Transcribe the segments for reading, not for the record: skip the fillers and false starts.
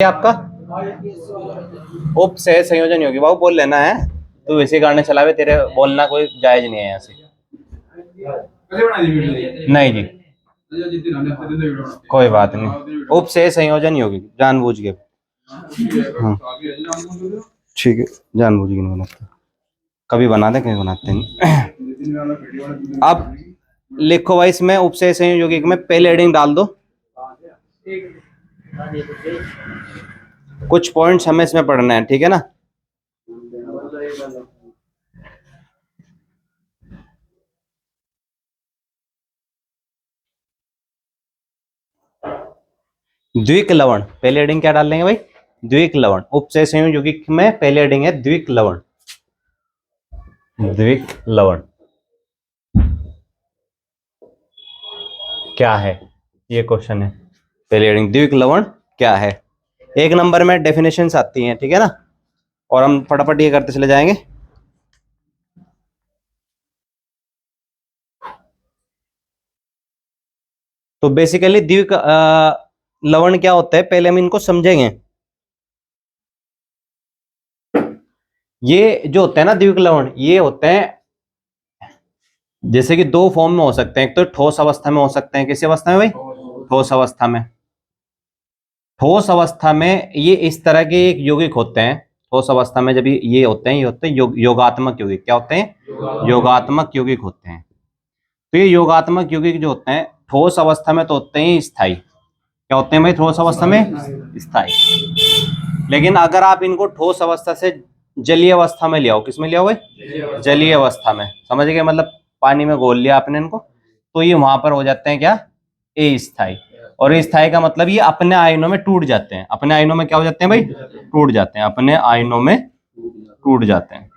आपका उप सह संयोजन योगी बाबू बोल लेना है। तू इसी गाने चलावे, तेरे बोलना कोई जायज नहीं है यहाँ से। नहीं जी, कोई बात नहीं। उप सह संयोजन योगी जानबूझ के। हाँ ठीक है, जानबूझ के नहीं बनाते, कभी बना दे कभी बनाते नहीं। अब लिखो भाई, इसमें उप सह संयोजन योगी में पहले हेडिंग डाल दो। कुछ पॉइंट्स हमें इसमें पढ़ना है, ठीक है ना। द्विक लवण, पहले हेडिंग क्या डाल देंगे भाई? द्विक लवण। उपसय संयोजन यौगिक में पहले हेडिंग है द्विक लवण। द्विक लवण क्या है, ये क्वेश्चन है। पहले हेडिंग द्विक लवण क्या है। एक नंबर में डेफिनेशंस आती हैं, ठीक है ना, और हम फटाफट ये करते चले जाएंगे। तो बेसिकली द्विक लवण क्या होता है, पहले हम इनको समझेंगे। ये जो होते हैं ना द्विक लवण, ये होते हैं जैसे कि दो फॉर्म में हो सकते हैं। एक तो ठोस अवस्था में हो सकते हैं। किस अवस्था में भाई? ठोस अवस्था में। ठोस अवस्था में ये इस तरह के एक यौगिक होते हैं। ठोस अवस्था में जब ये होते हैं, ये होते हैं योगात्मक यौगिक। क्या होते हैं? योगात्मक यौगिक होते हैं। तो ये योगात्मक यौगिक जो होते हैं ठोस अवस्था में तो होते हैं स्थायी। क्या होते हैं भाई ठोस अवस्था में? स्थायी। लेकिन अगर आप इनको ठोस अवस्था से जलीय अवस्था में ले आओ, किस में ले आओ भाई? जलीय अवस्था में। समझ गए? मतलब पानी में घोल लिया आपने इनको, तो ये वहां पर हो जाते हैं क्या? अस्थायी। और अस्थायी का मतलब ये अपने आयनों में टूट जाते हैं। अपने आयनों में क्या हो जाते हैं भाई? टूट जाते हैं। अपने आयनों में टूट जाते हैं।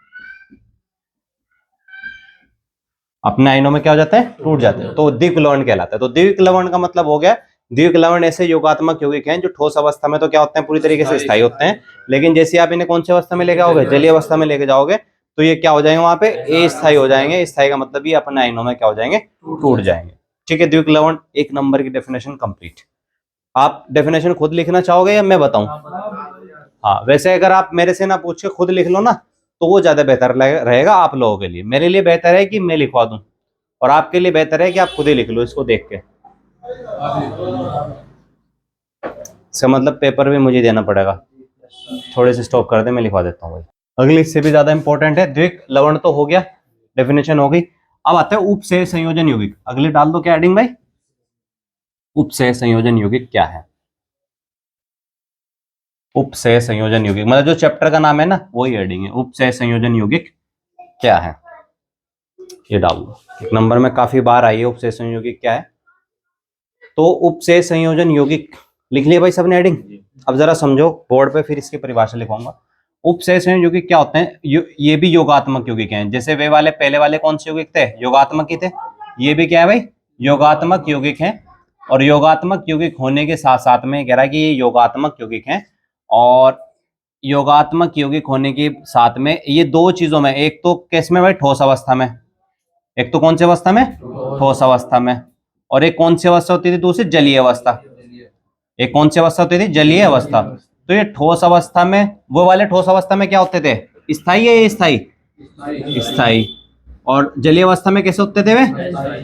अपने आयनों में क्या हो जाते हैं? टूट जाते हैं। तो द्विक लवण कहलाता है। तो द्विक लवण का मतलब हो गया, द्विक लवण ऐसे योगात्मक यौगिक हैं जो ठोस अवस्था में तो क्या होते हैं? पूरी तरीके से स्थायी होते हैं। लेकिन जैसे आप इन्हें कौन सी अवस्था में लेके आओगे? जलीय अवस्था में लेके जाओगे, तो ये क्या हो जाएंगे? वहां पे अस्थायी हो जाएंगे। स्थायी का मतलब ये अपने आयनों में क्या हो जाएंगे? टूट जाएंगे। ठीक है, द्विक लवण एक नंबर की डेफिनेशन कंप्लीट। आप डेफिनेशन खुद लिखना चाहोगे या मैं बताऊं? हाँ, वैसे अगर आप मेरे से ना पूछ के खुद लिख लो ना, तो वो ज्यादा बेहतर रहेगा आप लोगों के लिए। मेरे लिए बेहतर है कि मैं लिखवा दूं, और आपके लिए बेहतर है कि आप खुद ही लिख लो इसको देख के। इसका मतलब पेपर भी मुझे देना पड़ेगा। थोड़े से स्टॉप कर दे, मैं लिखवा देता हूँ भाई। अगली इससे भी ज्यादा इंपॉर्टेंट है। द्विक लवण तो हो गया, डेफिनेशन हो गई। अब आता है उपसय संयोजन यौगिक। अगले डाल दो क्या हेडिंग भाई? उपसय संयोजन यौगिक क्या है? उपसय संयोजन यौगिक मतलब जो चैप्टर का नाम है ना, वही हेडिंग है। उपसय संयोजन यौगिक क्या है, ये डाल दो। एक नंबर में काफी बार आई है उपसय संयोजन यौगिक क्या है। तो उपसय संयोजन यौगिक लिख लिया भाई सबने हेडिंग? अब जरा समझो बोर्ड पे, फिर इसकी परिभाषा लिखवाऊंगा। उपसय संयोजन यौगिक क्या होते हैं? ये भी योगात्मक यौगिक हैं। जैसे वे वाले पहले वाले कौन से यौगिक थे? योगात्मक ही थे। ये भी क्या है भाई? योगात्मक यौगिक हैं। और योगात्मक यौगिक होने के साथ साथ में कह रहा है कि ये योगात्मक यौगिक हैं। और योगात्मक यौगिक होने के साथ में ये दो चीजों में, एक तो किस में भाई? ठोस अवस्था में। एक तो कौन सी अवस्था में? ठोस अवस्था में। और एक कौन सी अवस्था होती थी दूसरी? जलीय अवस्था। एक कौन सी अवस्था होती थी? जलीय अवस्था। तो ये ठोस अवस्था में, वो वाले ठोस अवस्था में क्या होते थे? स्थायी या अस्थायी? स्थायी। और जलीय अवस्था में कैसे होते थे वे?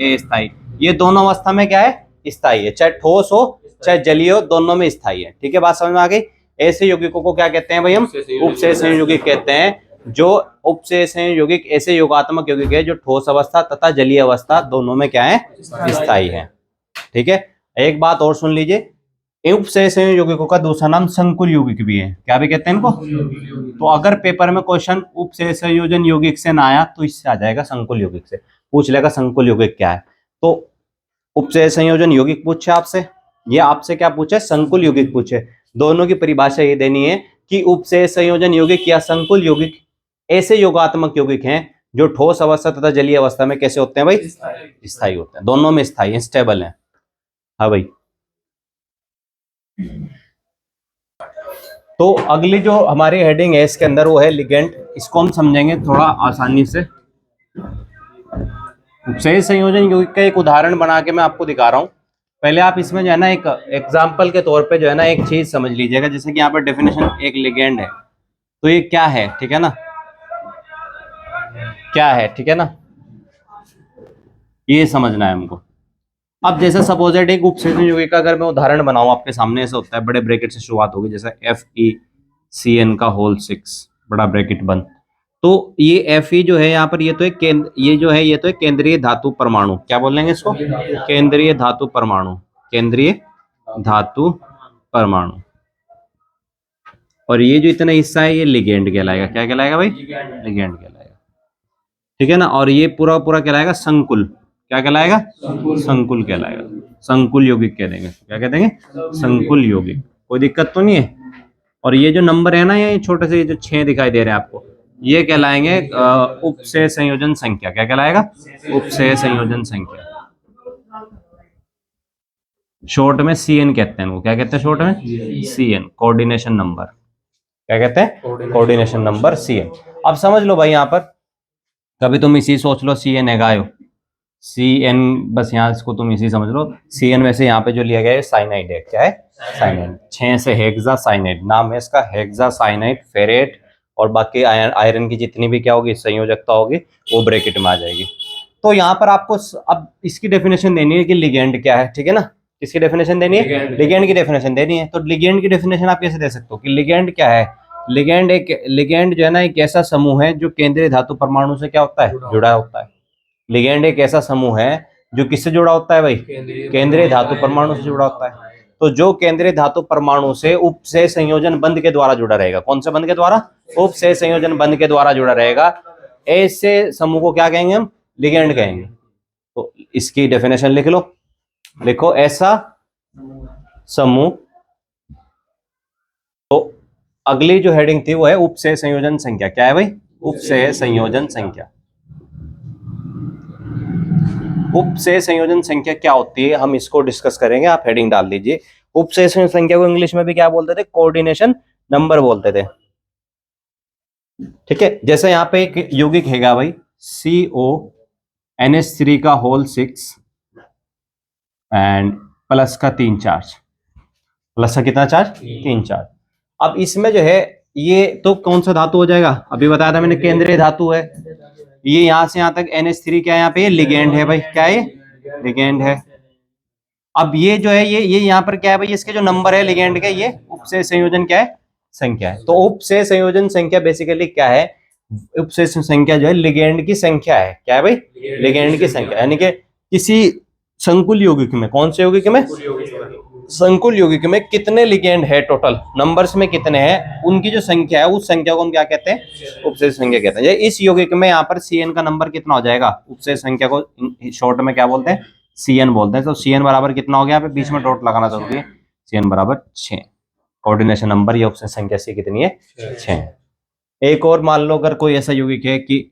अस्थायी। ये दोनों अवस्था में क्या है? स्थायी है। चाहे ठोस हो चाहे जलीय हो, दोनों में स्थायी है। ठीक है, बात समझ में आ गई। ऐसे यौगिकों को क्या कहते हैं भाई? हम उपसय संयोजन यौगिक कहते हैं। जो उपसय संयोजन यौगिक ऐसे योगात्मक यौगिक है जो ठोस अवस्था तथा जलीय अवस्था दोनों में क्या है? स्थायी है। ठीक है, एक बात और सुन लीजिए, उपसय संयोजन यौगिकों का दूसरा नाम संकुल यौगिक भी है। क्या भी कहते हैं इनको? तो अगर पेपर में क्वेश्चन उपसय संयोजन यौगिक से ना आया तो इससे आ जाएगा संकुल यौगिक से। पूछ लेगा संकुल यौगिक क्या है। तो उपसय संयोजन यौगिक पूछे आपसे, ये आपसे क्या पूछे? संकुल यौगिक पूछे। दोनों की परिभाषा ये देनी है कि उपसय संयोजन यौगिक या संकुल यौगिक ऐसे योगात्मक यौगिक हैं जो ठोस अवस्था तथा जलीय अवस्था में कैसे होते हैं भाई? स्थायी होते हैं। दोनों में स्थायी है, स्टेबल है। हाँ भाई। तो अगली जो हमारी हेडिंग है इसके अंदर वो है लिगेंड। इसको हम समझेंगे थोड़ा आसानी से। उपसय संयोजन यौगिक का एक उदाहरण बना के मैं आपको दिखा रहा हूं। पहले आप इसमें जो है ना एक एग्जाम्पल के तौर पे जो है ना एक चीज समझ लीजिएगा, जैसे कि यहाँ पर डेफिनेशन एक लिगेंड है, तो ये क्या है, ठीक है ना, क्या है, ठीक है ना, ये समझना है हमको। अब जैसे सपोजेड एक उपसेचन यौगिक का अगर मैं उदाहरण बनाऊं आपके सामने, ऐसा होता है, बड़े ब्रैकेट से शुरुआत होगी, जैसे FeCN का होल 6 बड़ा ब्रैकेट बंद। तो ये Fe जो है यहाँ पर, ये तो एक ये जो है ये तो एक केंद्रीय धातु परमाणु, क्या बोलेंगे इसको, केंद्रीय धातु परमाणु, केंद्रीय धातु परमाणु। और ये जो इतना हिस्सा है ये लिगेंड कहलाएगा, क्या कहलाएगा भाई, लिगेंड कहलाएगा, ठीक है ना। और ये पूरा पूरा कहलाएगा संकुल, क्या कहलाएगा, संकुल कहलाएगा, संकुल यौगिक कह देंगे, क्या कह देंगे, संकुल यौगिक, कोई दिक्कत तो नहीं है। और ये जो नंबर है ना, ये छोटे से, ये जो 6 दिखाई दे रहे हैं आपको, ये कहलाएंगे उपसेय संयोजन संख्या, क्या कहलाएगा, उपसेय संयोजन संख्या, शॉर्ट में CN कहते हैं, वो क्या कहते हैं शॉर्ट में, CN, कोऑर्डिनेशन नंबर, क्या कहते हैं, कोऑर्डिनेशन नंबर CN। अब समझ लो भाई, यहाँ पर कभी तुम इसी सोच लो, CN है गायो, CN, बस यहाँ इसको तुम इसी समझ लो, CN वैसे यहाँ पे जो लिया गया है साइनाइड है, क्या है, साइनाइड, 6 से हेक्सा साइनाइड, नाम है इसका हेक्सा साइनाइड फेरेट, और बाकी आयरन की जितनी भी क्या होगी संयोजकता होगी वो ब्रैकेट में आ जाएगी। तो यहाँ पर आपको अब इसकी डेफिनेशन देनी है कि लिगेंड क्या है, ठीक है ना, किसकी डेफिनेशन देनी है, लिगेंड की डेफिनेशन देनी है। तो लिगेंड की डेफिनेशन आप कैसे दे सकते हो कि लिगेंड क्या है, लिगेंड जो है ना एक ऐसा समूह है जो केंद्रीय धातु परमाणु से क्या होता है, जुड़ा होता है। लिगेंड एक ऐसा समूह है जो किससे जुड़ा होता है भाई, केंद्रीय धातु परमाणु से जुड़ा होता है। तो जो केंद्रीय धातु परमाणु से उपसेय संयोजन बंध के द्वारा जुड़ा रहेगा, कौन से बंध के द्वारा, उपसेय संयोजन बंध के द्वारा जुड़ा रहेगा, ऐसे समूह को क्या कहेंगे हम, लिगेंड कहेंगे। तो इसकी डेफिनेशन लिख लो, लिखो ऐसा समूह। तो अगली जो हेडिंग थी वो है उपसेय संयोजन संख्या, क्या है भाई, उपसेय संयोजन संख्या। उपसेय संयोजन संख्या क्या होती है, हम इसको डिस्कस करेंगे, आप हेडिंग डाल दीजिए। उपसेय संयोजन संख्या को इंग्लिश में भी क्या बोलते थे, कोऑर्डिनेशन नंबर बोलते थे, ठीक है। जैसे यहाँ पे एक यौगिक हैगा भाई CONH3 का होल 6 एंड प्लस का 3 चार्ज, प्लस का कितना चार्ज, 3 चार्ज। अब इसमें जो है ये तो कौन सा धातु हो जाएगा, अभी बताया था मैंने, केंद्रीय धातु है। ये यहां से यहां तक NH3 क्या है, यहाँ पे लिगेंड है भाई, क्या है, लिगेंड है। अब ये जो है ये यहाँ पर क्या है भाई, इसके जो नंबर है लिगेंड के, ये उपसेय संयोजन क्या है, संख्या है। तो उपसेय संयोजन संख्या बेसिकली क्या है, उपसेय संख्या जो है लिगेंड की संख्या है, क्या है भाई, लिगेंड की संख्या, यानी कि किसी संकुल यौगिक में, कौन से यौगिक में, संकुल यौगिक में कितने लिगेंड है, टोटल नंबर्स में कितने हैं, उनकी जो संख्या है उस संख्या को हम क्या कहते हैं, उपसेय संख्या कहते हैं। इस यौगिक में यहाँ पर CN का नंबर कितना हो जाएगा, उपसेय संख्या को शॉर्ट में क्या बोलते हैं, CN बोलते हैं। तो CN बराबर कितना हो गया, यहाँ पे बीच में डॉट लगाना जरूरी है, CN बराबर 6, कोऑर्डिनेशन नंबर या उपसेय संख्या से कितनी है, 6। एक और मान लो अगर कोई ऐसा यौगिक है कि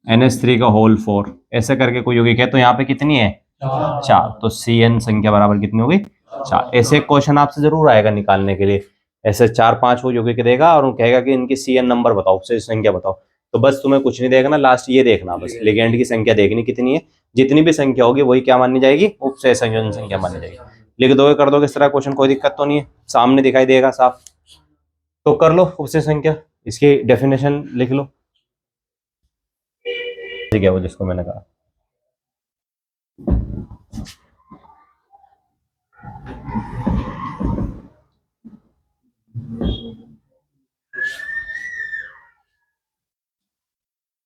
FeNH3 का होल 4 ऐसे करके कोई यौगिक है, तो यहाँ पे कितनी है, 4, तो CN संख्या बराबर कितनी होगी, 4। ऐसे क्वेश्चन आपसे जरूर आएगा निकालने के लिए, ऐसे 4-5 वो यौगिक देगा और कहेगा कि इनकी CN नंबर बताओ, उपसेय संख्या बताओ। तो बस तुम्हें कुछ नहीं देखना, लास्ट ये देखना, बस लिगेंड की संख्या देखनी कितनी है, जितनी भी संख्या होगी वही क्या मानी जाएगी, उपसेय संयोजन संख्या मानी जाएगी। लिख दोगे, कर दोगे इस तरह क्वेश्चन, कोई दिक्कत तो नहीं है, सामने दिखाई देगा साफ। तो कर लो उपसेय संख्या, इसकी डेफिनेशन लिख लो, ठीक है, वो जिसको मैंने कहा।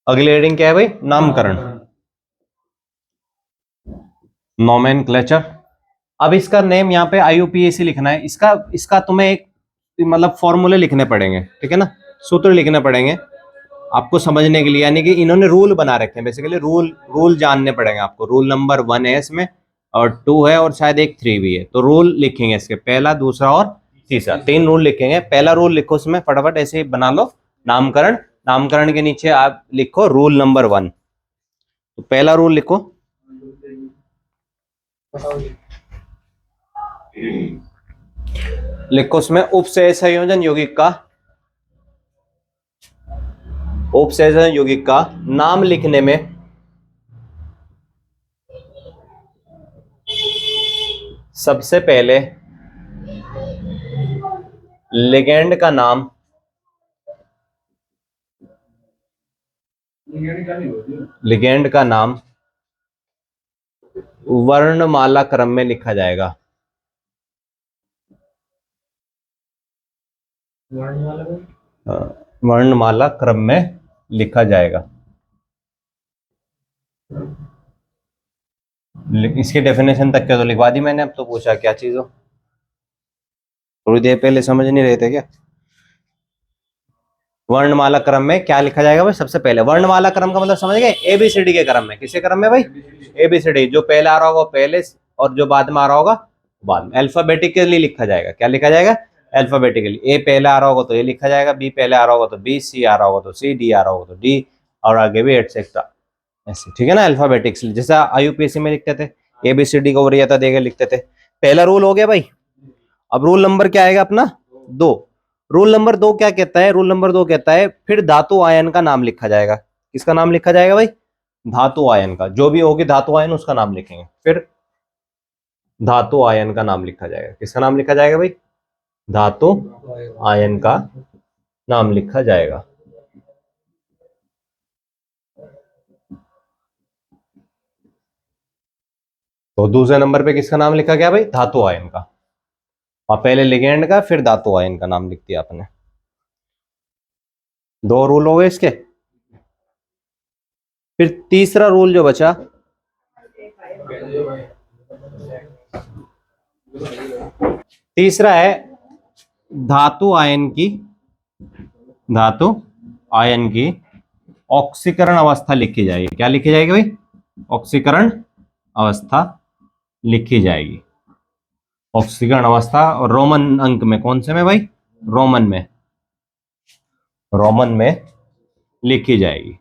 अगली हेडिंग क्या है भाई, नामकरण, नोमेनक्लेचर। अब इसका नेम यहाँ पे IUPAC लिखना है, इसका तुम्हें एक मतलब फॉर्मूले लिखने पड़ेंगे, ठीक है ना, सूत्र लिखने पड़ेंगे आपको समझने के लिए, यानी कि इन्होंने रूल बना रखे हैं बेसिकली, रूल जानने पड़ेंगे आपको। रूल नंबर 1 है इसमें, और 2 है, और शायद एक 3 भी है। तो रूल लिखेंगे इसके, पहला, दूसरा और तीसरा, 3 रूल लिखेंगे। पहला रूल लिखो इसमें फटाफट, ऐसे ही बना लो, नामकरण, नामकरण के नीचे आप लिखो रूल नंबर 1। तो पहला रूल लिखो, लिखो उसमें उपसेय संयोजन यौगिक का, उपसेय संयोजन यौगिक का नाम लिखने में सबसे पहले लिगेंड का नाम वर्णमाला क्रम में लिखा जाएगा। वर्णमाला क्रम में लिखा जाएगा। इसकी डेफिनेशन तक क्या तो लिखवा दी मैंने, अब तो पूछा क्या चीज हो। थोड़ी देर पहले समझ नहीं रहे थे क्या? वर्णमाला क्रम में क्या लिखा जाएगा भाई? सबसे पहले वर्णमाला क्रम का मतलब समझ गए? एबीसीडी के क्रम में। किसके क्रम में भाई? एबीसीडी। जो पहले आ रहा होगा पहले, और जो बाद में आ रहा होगा बाद में। अल्फाबेटिकली लिखा जाएगा। क्या लिखा जाएगा? अल्फाबेटिकली। ए पहले आ रहा होगा तो ए लिखा जाएगा, बी पहले आ रहा होगा तो बी, सी आ रहा होगा तो सी, डी आ रहा होगा तो डी, और आगे भी एटसेट्रा ऐसे, ठीक है ना? अल्फाबेटिक्सली, जैसा आईयूपीएससी में लिखते थे, एबीसीडी को वरीयता देकर लिखते थे। पहला रूल हो गया भाई। अब रूल नंबर क्या आएगा अपना? 2। रूल नंबर 2 क्या कहता है? रूल नंबर 2 कहता है फिर धातु आयन का नाम लिखा जाएगा। किसका नाम लिखा जाएगा भाई? धातु आयन का। जो भी होगी धातु आयन उसका नाम लिखेंगे। फिर धातु आयन का नाम लिखा जाएगा। किसका नाम लिखा जाएगा भाई? धातु आयन का नाम लिखा जाएगा। तो दूसरे नंबर पे किसका नाम लिखा गया भाई? धातु आयन का। और पहले लिगेंड का फिर धातु आयन का नाम लिख दिया आपने। 2 रूल हो गए इसके। फिर तीसरा रूल जो बचा, तीसरा है धातु आयन की ऑक्सीकरण अवस्था लिखी जाएगी। क्या लिखी जाएगी भाई? ऑक्सीकरण अवस्था लिखी जाएगी। ऑक्सीकरण अवस्था। और रोमन अंक में। कौन से में भाई? रोमन में लिखी जाएगी।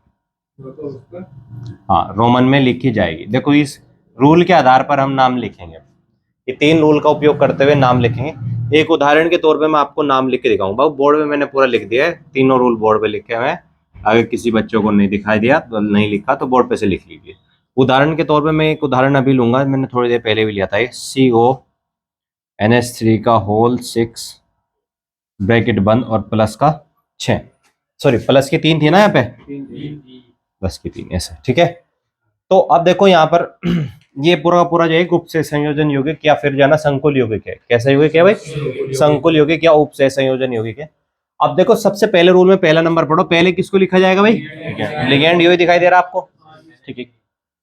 हाँ, रोमन में लिखी जाएगी। देखो इस रूल के आधार पर हम नाम लिखेंगे। ये 3 रूल का उपयोग करते हुए नाम लिखेंगे। एक उदाहरण के तौर पे मैं आपको नाम लिख के दिखाऊंगा। बोर्ड में मैंने पूरा लिख दिया है, तीनों रूल बोर्ड पे लिखे हुए हैं। अगर किसी बच्चों को नहीं दिखाई दिया तो नहीं लिखा तो बोर्ड पे से लिख लीजिए। उदाहरण के तौर पे मैं एक उदाहरण अभी लूंगा, मैंने थोड़ी देर पहले भी लिया था। CONH3 का होल 6 ब्रैकेट बंद और प्लस का 6, सॉरी प्लस की 3 थी ना यहाँ पे, प्लस की 3 ऐसे, ठीक है। तो अब देखो यहाँ पर ये पूरा पूरा जो है उपसे संयोजन यौगिक या फिर जो है ना संकुल यौगिक है। कैसा यौगिक है भाई? संकुल यौगिक या उपसे संयोजन यौगिक है। अब देखो सबसे पहले रूल में पहला नंबर पढ़ो। पहले किसको लिखा जाएगा भाई? लिगेंड। यही दिखाई दे रहा है आपको, ठीक है।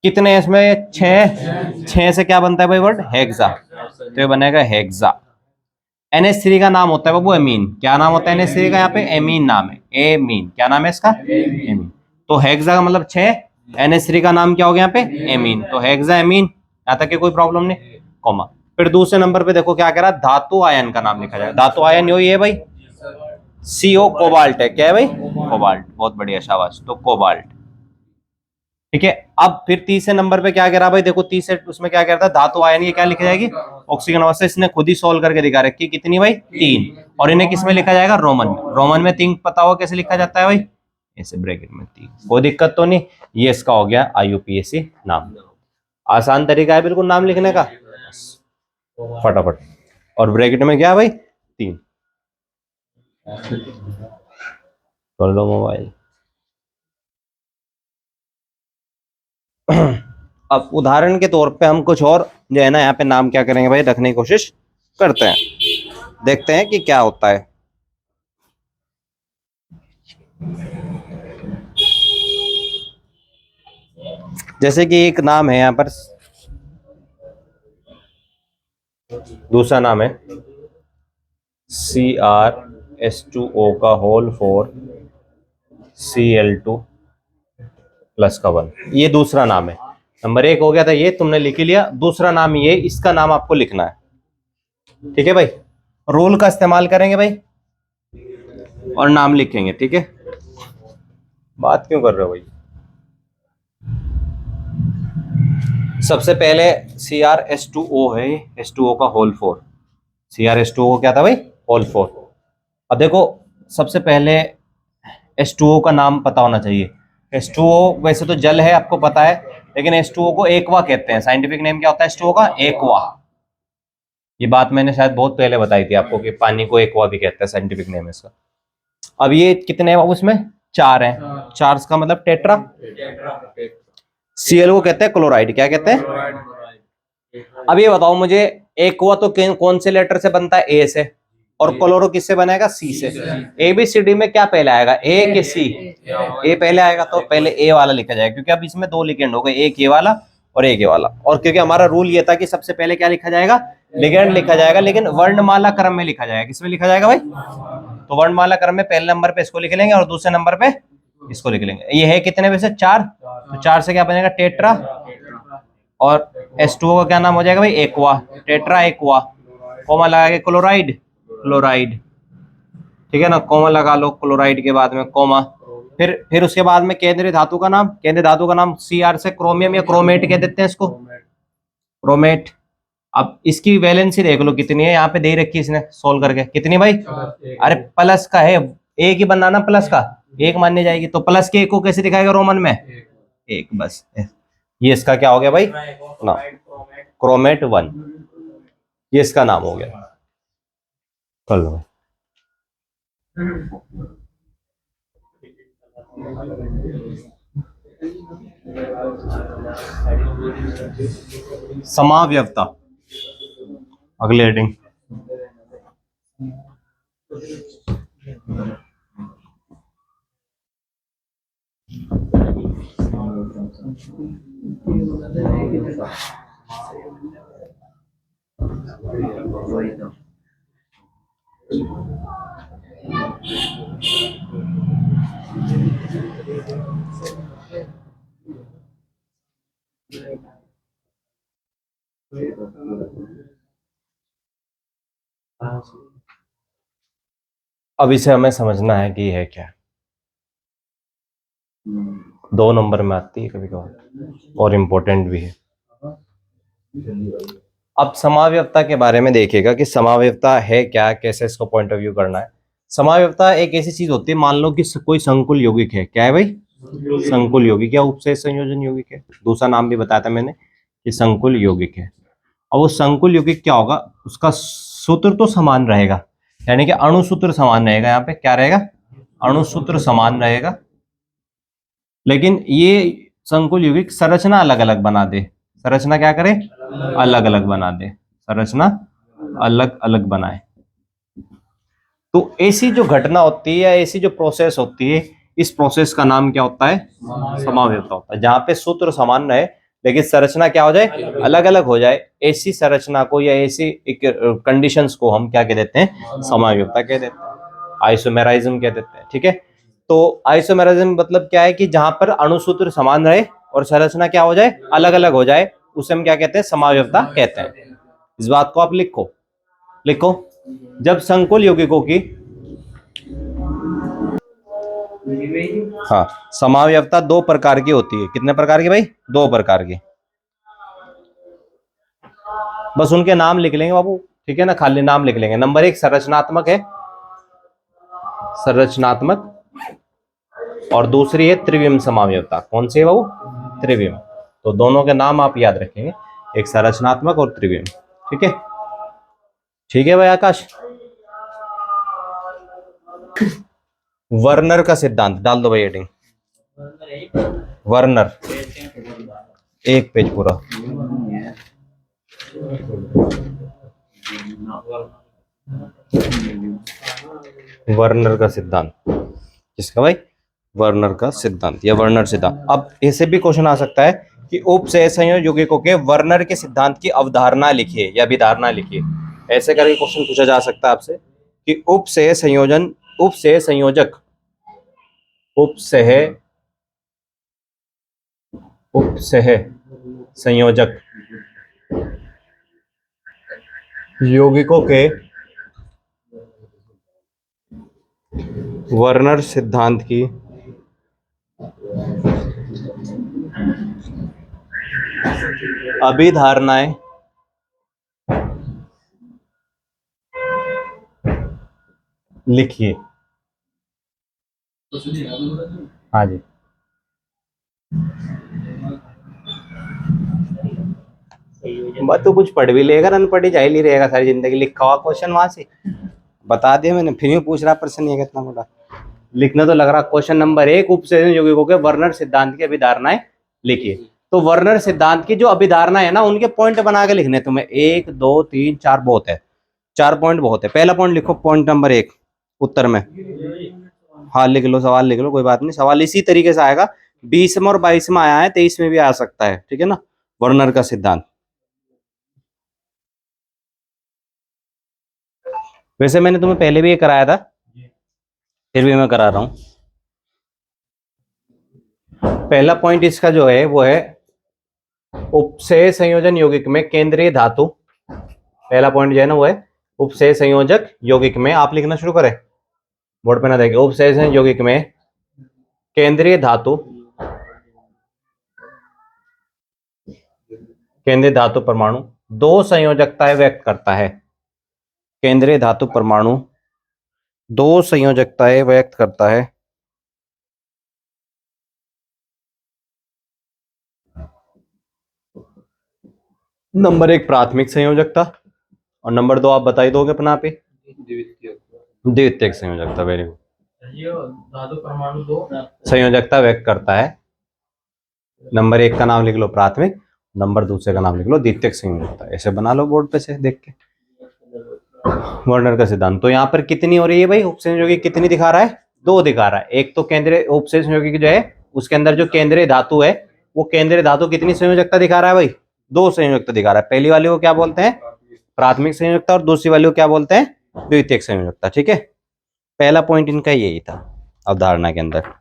कितने हैं इसमें? 6 से क्या बनता है भाई वर्ड? हेक्सा। तो ये बनेगा हेक्सा। NH3 का नाम होता है बाबू एमीन। क्या नाम होता है NH3 का? यहाँ पे एमीन नाम है। एमीन। क्या नाम है इसका? एमीन। तो हेक्सा का मतलब 6, NH3 का नाम क्या हो गया यहाँ पे? एमीन। तो हेक्सा एमीन। यहाँ तक के कोई प्रॉब्लम नहीं, कॉमा। फिर दूसरे नंबर पे देखो क्या कह रहा है? धातु आयन का नाम लिखा जाएगा। धातु आयन यही है भाई, CO कोबाल्ट है। क्या है भाई? कोबाल्ट। बहुत बढ़िया, शाबाश। तो कोबाल्ट, ठीक है। अब फिर तीसरे नंबर पे क्या कह रहा भाई? देखो तीसरे उसमें क्या कहता है? धातु आयन की क्या लिखी जाएगी? ऑक्सीजन अवस्था। इसने खुद ही सोल्व करके दिखा रखी। कितनी भाई? 3। और इन्हें किस में लिखा जाएगा? रोमन में। रोमन में 3 पता होगा कैसे लिखा जाता है भाई? ऐसे ब्रैकेट में 3। कोई दिक्कत तो नहीं। ये इसका हो गया IUPAC नाम। आसान तरीका है बिल्कुल नाम लिखने का, फटाफट। और ब्रैकेट में क्या भाई? 3। कर लो मोबाइल। अब उदाहरण के तौर पे हम कुछ और जो है ना यहाँ पे नाम क्या करेंगे भाई? रखने की कोशिश करते हैं, देखते हैं कि क्या होता है। जैसे कि एक नाम है यहाँ पर, दूसरा नाम है CrH2O का होल 4 Cl2 प्लस का 1। ये दूसरा नाम है। नंबर 1 हो गया था, ये तुमने लिख लिया। दूसरा नाम ये, इसका नाम आपको लिखना है, ठीक है भाई। रूल का इस्तेमाल करेंगे भाई और नाम लिखेंगे, ठीक है। बात क्यों कर रहे हो भाई? सबसे पहले CrH2O है, H2O का होल 4। CrH2O क्या था भाई? होल 4। अब देखो सबसे पहले H2O का नाम पता होना चाहिए। H2O वैसे तो जल है, आपको पता है, लेकिन H2O को एक्वा कहते हैं। साइंटिफिक नेम क्या होता है H2O का? एक्वा। ये बात मैंने शायद बहुत पहले बताई थी आपको कि पानी को एक्वा भी कहते हैं, साइंटिफिक नेम है इसका। अब ये कितने हैं उसमें, 4 हैं, 4 का मतलब टेट्रा। Cl को कहते हैं क्लोराइड, क्या कहते हैं। अब ये बताओ मुझे, एक्वा तो कौन से लेटर से बनता है, ए से, और क्लोरो किससे बनेगा, सी से। ए बी सी डी में क्या पहले आएगा, ए के सी, ए पहले आएगा, तो पहले ए वाला लिखा जाएगा, क्योंकि अब इसमें 2 लिगेंड हो गए, एक ये वाला और एक ये वाला। और क्योंकि हमारा रूल ये था कि सबसे पहले क्या लिखा जाएगा, लिगेंड लिखा जाएगा, लेकिन वर्णमाला क्रम में लिखा जाएगा। किसमें लिखा जाएगा भाई, तो वर्णमाला क्रम में पहले नंबर पे इसको लिख लेंगे और दूसरे नंबर पे इसको लिख लेंगे। ये है कितने में से, 4, तो 4 से क्या बनेगा, टेट्रा, और H2O का क्या नाम हो जाएगा भाई, एक्वा, टेट्रा एक्वा, कोमा लगा के क्लोराइड, क्लोराइड, ठीक है ना, कोमा लगा लो क्लोराइड के बाद में कोमा। फिर उसके बाद में केंद्रीय धातु का नाम, केंद्रीय धातु का नाम Cr से क्रोमियम या क्रोमेट कह देते हैं इसको, क्रोमेट। अब इसकी वैलेंसी देख लो कितनी है, यहाँ पे दे रखी है इसने सोल्व करके, कितनी भाई, अरे प्लस का है, एक ही बनाना प्लस का, एक माननी जाएगी, तो प्लस के एक को कैसे दिखाएगा रोमन में, एक, बस। ये इसका क्या हो गया भाई, ना क्रोमेट 1, ये इसका नाम हो गया। कर लो, समाव्यवता, अगले हेडिंग। अब इसे हमें समझना है कि है क्या, 2 नंबर में आती है कभी कभार और इम्पोर्टेंट भी है। अब समाव्यवता के बारे में देखिएगा कि समाव्यवता है क्या, कैसे इसको पॉइंट ऑफ व्यू करना है। समाव्यवता एक ऐसी चीज होती है, मान लो कि कोई संकुल यौगिक है, क्या है भाई, संकुल यौगिक या उपसेच संयोजन यौगिक है, दूसरा नाम भी बताया था मैंने कि संकुल यौगिक है। और वो संकुल यौगिक क्या होगा, उसका सूत्र तो समान रहेगा, यानी कि अणुसूत्र समान रहेगा, यहाँ पे क्या रहेगा, अणुसूत्र समान रहेगा, लेकिन ये संकुल यौगिक संरचना अलग अलग बना दे। संरचना क्या करे, अलग अलग बना दे, संरचना अलग अलग बनाए। तो ऐसी जो घटना होती है या ऐसी जो प्रोसेस होती है, इस प्रोसेस का नाम क्या होता है, समाव्यवता होता है। जहां पे सूत्र समान रहे लेकिन संरचना क्या हो जाए, अलग अलग हो जाए, ऐसी संरचना को या ऐसी कंडीशंस को हम क्या कह देते हैं, समाव्यवता कह देते हैं, आइसोमेराइज्म कह देते हैं। ठीक है, तो आइसोमेराइज्म मतलब क्या है कि जहां पर अणुसूत्र समान रहे और संरचना क्या हो जाए, अलग अलग हो जाए, उसे हम क्या कहते हैं, समाव्यवता कहते हैं। इस बात को आप लिखो, लिखो। जब संकुल यौगिकों की, हाँ, समाव्यवता 2 प्रकार की होती है। कितने प्रकार की भाई, 2 प्रकार की। बस उनके नाम लिख लेंगे बाबू, ठीक है ना, खाली नाम लिख लेंगे। नंबर 1 संरचनात्मक है, संरचनात्मक, और दूसरी है त्रिविम समाव्यवता। कौन सी है बाबू, त्रिविम। तो दोनों के नाम आप याद रखेंगे, एक संरचनात्मक और त्रिविम। ठीक है, ठीक है भाई आकाश। वर्नर का सिद्धांत डाल दो भाई हेडिंग, वर्नर, 1 पेज पूरा। वर्नर का सिद्धांत, किसका भाई, वर्नर का सिद्धांत या वर्नर सिद्धांत। अब ऐसे भी क्वेश्चन आ सकता है कि उपसहसंयोजक यौगिकों के वर्नर के सिद्धांत की अवधारणा लिखिए या विधारणा लिखिए। ऐसे करके क्वेश्चन पूछा जा सकता है आपसे कि उपसहसंयोजन, उपसहसंयोजक, उपसह उपसह संयोजक यौगिकों के वर्नर सिद्धांत की अभिधारणाएं लिखिए। हाँ जी, बस तू कुछ पढ़ भी लेगा, अनपढ़ ही जाहिल ही रहेगा सारी जिंदगी। लिखा हुआ क्वेश्चन वहां से बता दिया मैंने, फिर भी पूछ रहा प्रश्न ये कितना बड़ा लिखना तो लग रहा। क्वेश्चन नंबर 1, उपसेचन यौगिकों के वर्नर सिद्धांत की अभिधारणाएं लिखिए। तो वर्नर सिद्धांत की जो अभिधारणा है ना, उनके पॉइंट बना के लिखने तुम्हें। 1 2 3 4 बहुत है, 4 पॉइंट बहुत है। पहला पॉइंट लिखो, पॉइंट नंबर 1 उत्तर में। हाँ लिख लो, सवाल लिख लो, कोई बात नहीं। सवाल इसी तरीके से आएगा, 20 में और 22 में आया है, 23 में भी आ सकता है, ठीक है ना। वर्नर का सिद्धांत वैसे मैंने तुम्हें पहले भी ये कराया था, फिर भी मैं करा रहा हूं। पहला पॉइंट इसका जो है वो है उपसेय संयोजन यौगिक में केंद्रीय धातु। पहला पॉइंट जो है ना वो है उपसेय संयोजक यौगिक में। आप लिखना शुरू करें, बोर्ड पे ना देखें। उपसेय संयोजक यौगिक में केंद्रीय धातु, केंद्रीय धातु परमाणु 2 संयोजकताएं व्यक्त करता है। केंद्रीय धातु परमाणु 2 संयोजकताएं व्यक्त करता है। नंबर 1 प्राथमिक संयोजकता, और नंबर 2 आप बता ही दोगे अपना आप ही, द्वितीयक संयोजकता। Very good. धातु परमाणु 2 संयोजकता व्यक्त करता है। नंबर 1 का नाम लिख लो प्राथमिक, नंबर दूसरे का नाम लिख लो द्वितीयक संयोजकता। ऐसे बना लो बोर्ड पे से देख के। वर्नर का सिद्धांत। तो यहाँ पर कितनी हो रही है भाई, उपसंयोजक यौगिक कितनी दिखा रहा है, 2 दिखा रहा है। एक तो केंद्रीय उपसंयोजक यौगिक जो है उसके अंदर जो केंद्रीय धातु है, वो केंद्रीय धातु कितनी संयोजकता दिखा रहा है भाई, 2 संयोजकता दिखा रहा है। पहली वाली को क्या बोलते हैं, प्राथमिक संयोजकता, और दूसरी वाली को क्या बोलते हैं, द्वितीयक संयोजकता। ठीक है, पहला पॉइंट इनका यही था अवधारणा के अंदर।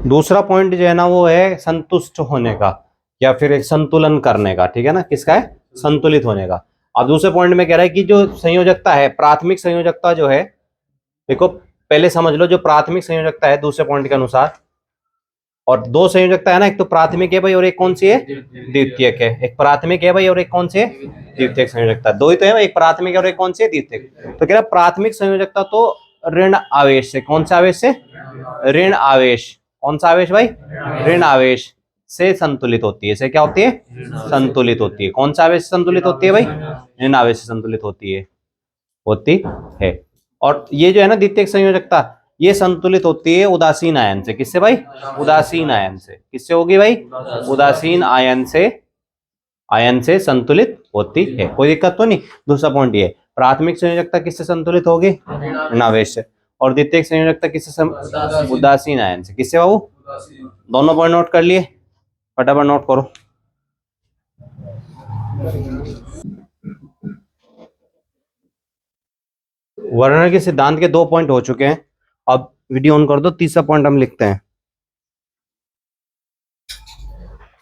दूसरा पॉइंट जो है ना वो है संतुष्ट होने का, या फिर एक संतुलन करने का। ठीक है ना, किसका है, संतुलित होने का। अब दूसरे पॉइंट में कह रहा है कि जो संयोजकता है, प्राथमिक संयोजकता जो है, देखो पहले समझ लो, जो प्राथमिक संयोजकता है दूसरे पॉइंट के अनुसार, और 2 संयोजकता है ना, एक तो प्राथमिक है भाई और एक कौन सी है, द्वितीयक है। एक प्राथमिक है भाई और एक कौन सी है, द्वितीयक संयोजकता। 2 ही तो है, एक प्राथमिक है और एक कौन सी है, द्वितीयक। तो कह रहा प्राथमिक संयोजकता तो ऋण आवेश से, कौन सा आवेश से, ऋण आवेश। कौन सा आवेश भाई, ऋण आवेश से संतुलित होती है। से क्या होती है, संतुलित होती है। कौन सा आवेश से संतुलित होती है भाई, ऋण आवेश से संतुलित होती है, होती है। और ये जो है ना द्वितीयक संयोजकता, ये संतुलित होती है उदासीन आयन से। किससे भाई, उदासीन आयन से। किससे होगी भाई, उदासीन आयन से, आयन से संतुलित होती है। कोई दिक्कत तो नहीं। दूसरा पॉइंट ये, प्राथमिक संयोजकता किससे संतुलित होगी, ऋणावेश से, और द्वितीयक संयोजकता किससे, उदासीन आयन से। किससे बाबू, दोनों पॉइंट नोट कर लिए, फटाफट नोट करो। वर्नर के सिद्धांत के 2 पॉइंट हो चुके हैं। अब वीडियो ऑन कर दो, तीसरा पॉइंट हम लिखते हैं।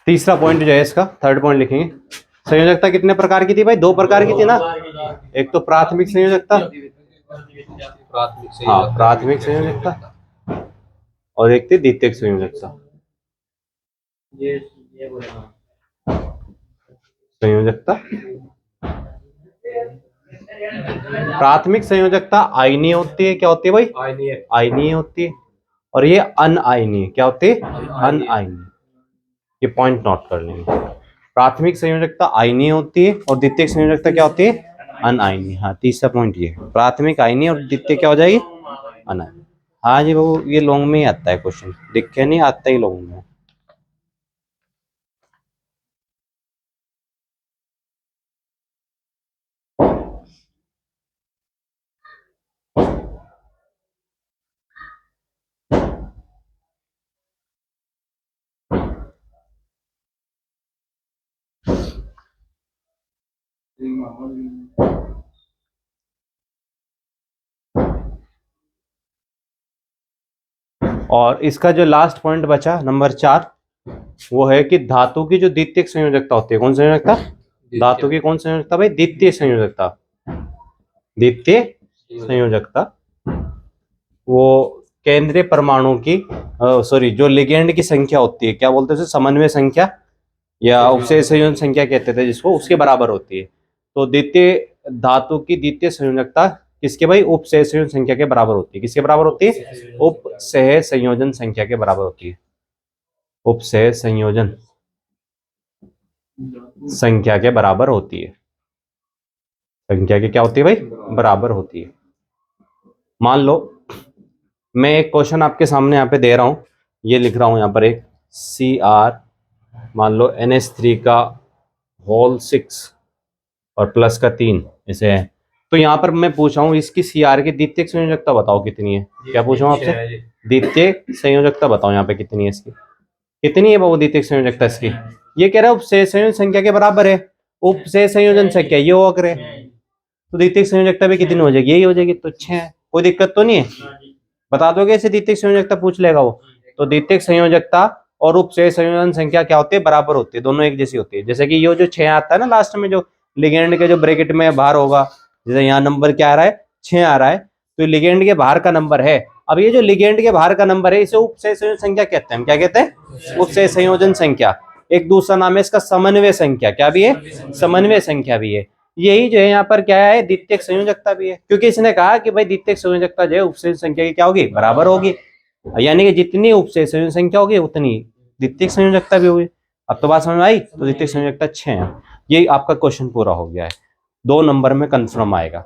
तीसरा पॉइंट जो है इसका, थर्ड पॉइंट लिखेंगे। संयोजकता कितने प्रकार की थी भाई, 2 प्रकार की थी ना। एक तो प्राथमिक संयोजकता, हाँ प्राथमिक संयोजकता, और एक थी द्वितीयक संयोजकता। संयोजकता, प्राथमिक संयोजकता आयनीय होती है। क्या होती है भाई, आयनीय होती है। और ये अनआयनीय, क्या होती है, अनआयनीय। ये पॉइंट नोट कर लेंगे। प्राथमिक संयोजकता आयनीय होती है और द्वितीयक संयोजकता क्या होती है, अनआयनीय। हाँ तीसरा पॉइंट ये, प्राथमिक आयनीय और द्वितीय क्या हो जाएगी, अनआयनीय। हाँ जी बाबू, ये लॉन्ग में ही आता है क्वेश्चन, दिख के नहीं आता ही लॉन्ग में। और इसका जो लास्ट पॉइंट बचा नंबर 4, वो है कि धातु की जो द्वितीयक संयोजकता होती है, कौन संयोजकता, धातु की कौन संयोजकता भाई, द्वितीय संयोजकता। द्वितीय संयोजकता वो केंद्रीय परमाणु की, सॉरी जो लिगेंड की संख्या होती है, क्या बोलते हैं उसे, समन्वय संख्या या उपसेय संयोजन संख्या कहते थे जिसको, उसके बराबर होती है। तो द्वितीय धातु की द्वितीय संयोजकता किसके भाई, उपसह संयोजन संख्या के बराबर होती है। किसके बराबर होती है, उपसह संयोजन संख्या के बराबर होती है। उपसह संयोजन संख्या के बराबर होती है। संख्या के क्या होती है भाई, बराबर होती है। मान लो मैं एक क्वेश्चन आपके सामने यहाँ पे दे रहा हूं, ये लिख रहा हूं यहाँ पर एक Cr मान लो NH3 का होल 6 और प्लस का 3 ऐसे है। तो यहाँ पर मैं पूछा हूँ इसकी Cr की द्वितीयक संयोजकता बताओ कितनी है। क्या पूछा हूँ आपसे, द्वितीयक संयोजकता बताओ यहाँ पे कितनी है इसकी, कितनी है बाबू द्वितीयक संयोजकता इसकी। ये कह रहा है उपसह संयोजन संख्या के बराबर है, उपसह संयोजन संख्या ये हो करे, तो द्वितीयक संयोजकता भी कितनी हो जाएगी, यही हो जाएगी। तो 6 है, कोई दिक्कत तो नहीं है। बता दोगे इसे, द्वितीयक संयोजकता पूछ लेगा वो। तो द्वितीयक संयोजकता और उपसह संयोजन संख्या क्या होती है, बराबर होती है, दोनों एक जैसी होती है। जैसे कि ये जो 6 आता है ना लास्ट में, जो लिगेंड के जो ब्रैकेट में बाहर होगा, जैसे यहाँ नंबर क्या आ रहा है, 6 आ रहा है, तो लिगेंड के बाहर का नंबर है। अब ये जो लिगेंड के बाहर का नंबर है इसे उपसह संयोजन संख्या कहते हैं। हम क्या कहते हैं, उपसह संयोजन संख्या। एक दूसरा नाम है इसका समन्वय संख्या। क्या भी है, समन्वय संख्या भी है। यही जो है यहाँ पर क्या है, द्वितीयक संयोजकता भी है, क्योंकि इसने कहा कि भाई द्वितीयक संयोजकता जो है उपसह संख्या की क्या होगी, बराबर होगी। यानी कि जितनी उपसह संयोजन संख्या होगी उतनी द्वितीयक संयोजकता भी होगी। अब तो बात समझ में आई। तो द्वितीयक संयोजकता 6 है। ये आपका क्वेश्चन पूरा हो गया है, 2 नंबर में कंफर्म आएगा।